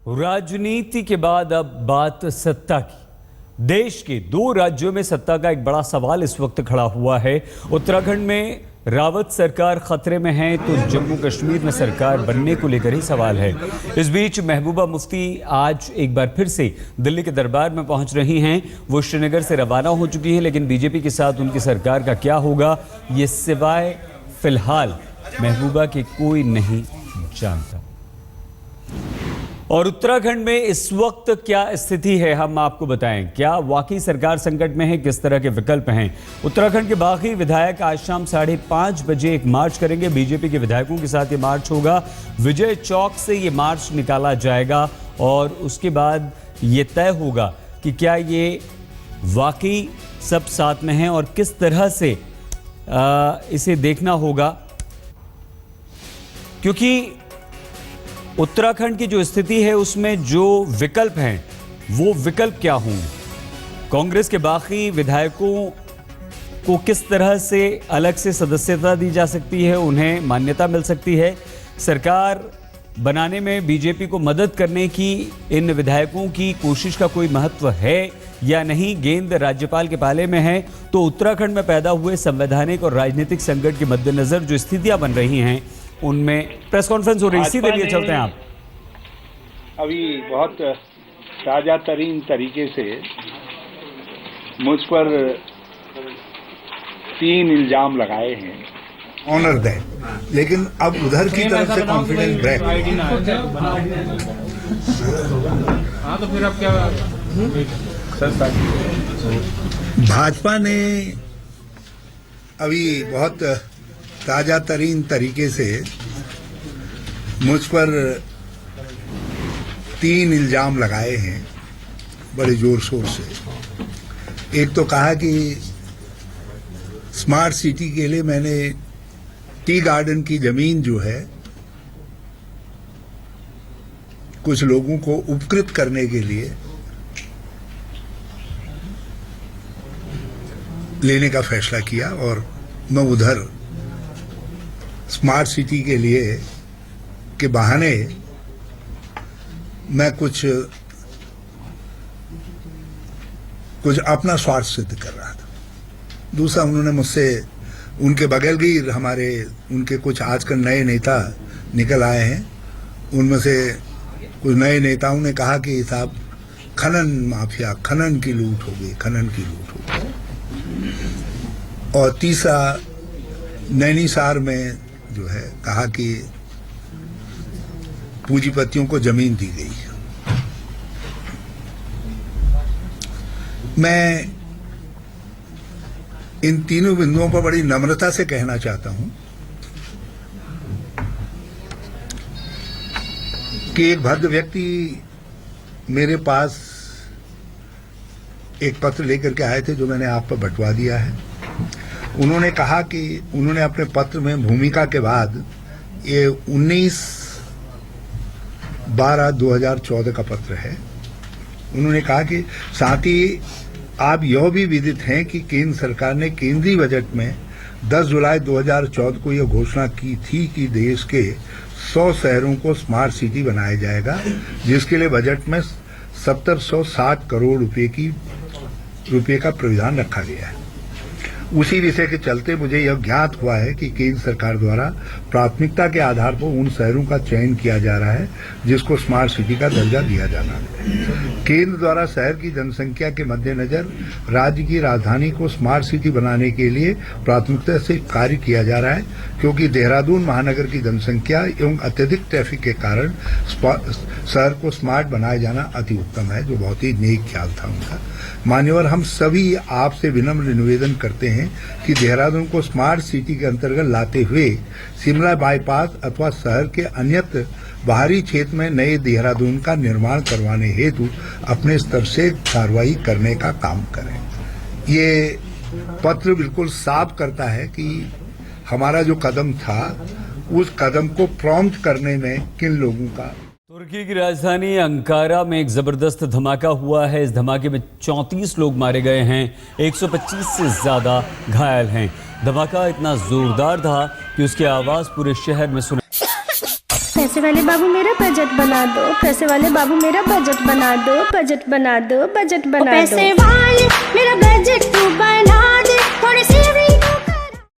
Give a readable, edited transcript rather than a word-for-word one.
राजनीति के बाद अब बात सत्ता की। देश के 2 राज्यों में सत्ता का एक बड़ा सवाल इस वक्त खड़ा हुआ है। उत्तराखंड में रावत सरकार खतरे में है तो जम्मू कश्मीर में सरकार बनने को लेकर ही सवाल है। इस बीच महबूबा मुफ्ती आज एक बार फिर से दिल्ली के दरबार में पहुंच रही हैं। वो श्रीनगर से रवाना हो चुकी हैं, लेकिन बीजेपी के साथ उनकी सरकार का क्या होगा ये सिवाय फिलहाल महबूबा के कोई नहीं जानता। और उत्तराखंड में इस वक्त क्या स्थिति है हम आपको बताएं। क्या वाकई सरकार संकट में है, किस तरह के विकल्प हैं। उत्तराखंड के बाकी विधायक आज शाम 5:30 बजे एक मार्च करेंगे। बीजेपी के विधायकों के साथ ये मार्च होगा। विजय चौक से ये मार्च निकाला जाएगा और उसके बाद ये तय होगा कि क्या ये वाकई सब साथ में हैं और किस तरह से इसे देखना होगा, क्योंकि उत्तराखंड की जो स्थिति है उसमें जो विकल्प हैं वो विकल्प क्या होंगे। कांग्रेस के बाकी विधायकों को किस तरह से अलग से सदस्यता दी जा सकती है, उन्हें मान्यता मिल सकती है। सरकार बनाने में बीजेपी को मदद करने की इन विधायकों की कोशिश का कोई महत्व है या नहीं, गेंद राज्यपाल के पाले में है। तो उत्तराखंड में पैदा हुए संवैधानिक और राजनीतिक संकट के मद्देनजर जो स्थितियां बन रही हैं उनमें प्रेस कॉन्फ्रेंस हो रही है। इसी लिए चलते हैं आप। अभी बहुत ताजा तरीन तरीके से मुझ पर 3 इल्जाम लगाए हैं। ऑनर दें, लेकिन अब उधर की तरफ से कॉन्फिडेंस ब्रेक। हाँ तो फिर अब क्या भाजपा ने अभी बहुत ताजा तरीन तरीके से मुझ पर 3 इल्जाम लगाए हैं बड़े जोर शोर से। एक तो कहा कि स्मार्ट सिटी के लिए मैंने टी गार्डन की जमीन जो है कुछ लोगों को उपकृत करने के लिए लेने का फैसला किया और मैं उधर स्मार्ट सिटी के लिए के बहाने मैं कुछ अपना स्वार्थ सिद्ध कर रहा था। दूसरा, उन्होंने मुझसे उनके बगल भी उनके कुछ आजकल नए नेता निकल आए हैं। उनमें से कुछ नए नेताओं ने कहा कि साहब खनन माफिया, खनन की लूट हो गई। और तीसरा, नैनीसार में जो है कहा कि पूंजीपतियों को जमीन दी गई है। मैं इन तीनों बिंदुओं पर बड़ी नम्रता से कहना चाहता हूं कि एक भद्र व्यक्ति मेरे पास एक पत्र लेकर के आए थे जो मैंने आप पर बंटवा दिया है। उन्होंने कहा कि उन्होंने अपने पत्र में भूमिका के बाद ये 19/12/2014 का पत्र है। उन्होंने कहा कि साथ ही आप यह भी विदित हैं कि केंद्र सरकार ने केंद्रीय बजट में 10 जुलाई 2014 को यह घोषणा की थी कि देश के 100 शहरों को स्मार्ट सिटी बनाया जाएगा, जिसके लिए बजट में 1760 करोड़ रुपए का प्रावधान रखा गया है। उसी विषय के चलते मुझे यह ज्ञात हुआ है कि केंद्र सरकार द्वारा प्राथमिकता के आधार पर उन शहरों का चयन किया जा रहा है जिसको स्मार्ट सिटी का दर्जा दिया जाना है। केंद्र द्वारा शहर की जनसंख्या के मद्देनजर राज्य की राजधानी को स्मार्ट सिटी बनाने के लिए प्राथमिकता से कार्य किया जा रहा है, क्योंकि देहरादून महानगर की जनसंख्या एवं अत्यधिक ट्रैफिक के कारण शहर को स्मार्ट बनाया जाना अति उत्तम है, जो बहुत ही नेक ख्याल था उनका। मान्यवर, हम सभी आपसे विनम्र निवेदन करते हैं कि देहरादून को स्मार्ट सिटी के अंतर्गत लाते हुए शिमला बाईपास अथवा शहर के अन्यत्र बाहरी क्षेत्र में नए देहरादून का निर्माण करवाने हेतु अपने स्तर से कार्रवाई करने का काम करें। ये पत्र बिल्कुल साफ करता है कि हमारा जो कदम था उस कदम को प्रॉम्प्ट करने में किन लोगों का। तुर्की की राजधानी अंकारा में एक जबरदस्त धमाका हुआ है। इस धमाके में 34 लोग मारे गए हैं, 125 से ज्यादा घायल हैं। धमाका इतना जोरदार था कि उसकी आवाज पूरे शहर में सुनाई पैसे वाले बाबू मेरा बजट बना दो, पैसे वाले बाबू मेरा बजट बना दो, बजट बना दो, बजट बना दो। पैसे वाले मेरा बजट तू